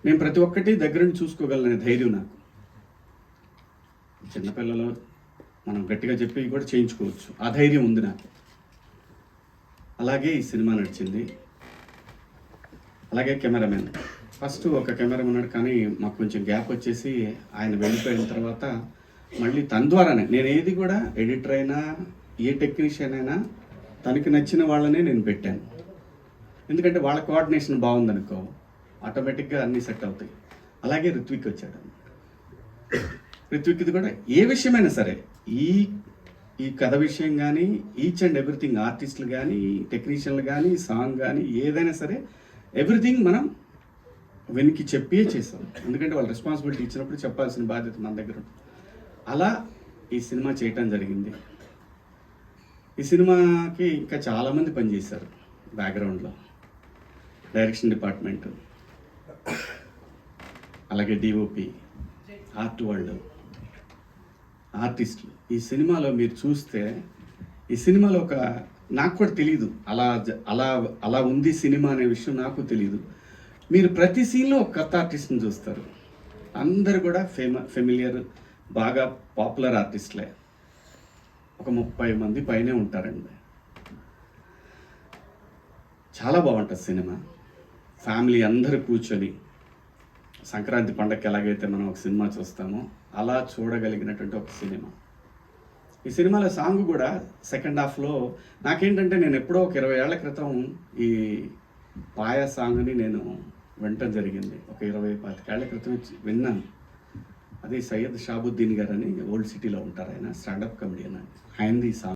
నేను ప్రతి ఒక్కటి దగ్గర నుంచి చూసుకోగలనే ధైర్యం నాకు. చిన్నపిల్లలు మనం గట్టిగా చెప్పి కూడా చేయించుకోవచ్చు, ఆ ధైర్యం ఉంది నాకు. అలాగే ఈ సినిమా నడిచింది. అలాగే కెమెరామెన్, ఫస్ట్ ఒక కెమెరామెన్ ఉన్నాడు, కానీ మాకు కొంచెం గ్యాప్ వచ్చేసి ఆయన వెళ్ళిపోయిన తర్వాత మళ్ళీ తన ద్వారానే నేను ఏది కూడా ఎడిటర్ అయినా ఏ టెక్నీషియన్ అయినా తనకి నచ్చిన వాళ్ళనే నేను పెట్టాను. ఎందుకంటే వాళ్ళ కోఆర్డినేషన్ బాగుందనుకో ఆటోమేటిక్గా అన్నీ సెట్ అవుతాయి. అలాగే రిత్విక్ వచ్చాడు. రిత్విక్ది కూడా ఏ విషయమైనా సరే, ఈ ఈ కథ విషయం కానీ, ఈచ్ అండ్ ఎవ్రీథింగ్, ఆర్టిస్టులు కానీ, టెక్నీషియన్లు కానీ, సాంగ్ కానీ, ఏదైనా సరే ఎవ్రీథింగ్ మనం వెనక్కి చెప్పే చేసాం. ఎందుకంటే వాళ్ళు రెస్పాన్సిబిలిటీ ఇచ్చినప్పుడు చెప్పాల్సిన బాధ్యత మన దగ్గర ఉంటుంది. అలా ఈ సినిమా చేయటం జరిగింది. ఈ సినిమాకి ఇంకా చాలామంది పనిచేశారు బ్యాక్గ్రౌండ్లో. డైరెక్షన్ డిపార్ట్మెంటు, అలాగే డిఓపి, ఆర్ట్ వరల్డ్, ఆర్టిస్టులు. ఈ సినిమాలో మీరు చూస్తే, ఈ సినిమాలో నాకు కూడా తెలీదు అలా అలా అలా ఉంది సినిమా అనే విషయం నాకు తెలీదు. మీరు ప్రతి సీన్లో ఒక కొత్త ఆర్టిస్ట్ని చూస్తారు. అందరు కూడా ఫెమిలియర్, బాగా పాపులర్ ఆర్టిస్టులే. ఒక 30 మంది పైనే ఉంటారండి. చాలా బాగుంటుంది సినిమా. ఫ్యామిలీ అందరూ కూర్చొని సంక్రాంతి పండగకి ఎలాగైతే మనం ఒక సినిమా చూస్తామో అలా చూడగలిగినటువంటి ఒక సినిమా. ఈ సినిమాలో సాంగ్ కూడా సెకండ్ హాఫ్లో నాకేంటంటే, నేను ఎప్పుడో ఒక 20 ఏళ్ల క్రితం ఈ పాయా సాంగ్ని నేను వినటం జరిగింది. ఒక 20-25 ఏళ్ల క్రితం విన్నాను. అదే సయ్యద్ షాబుద్దీన్ గారు అని ఓల్డ్ సిటీలో ఉంటారు, ఆయన స్టాండప్ కమెడియన్. ఆయనది ఈ సాంగ్.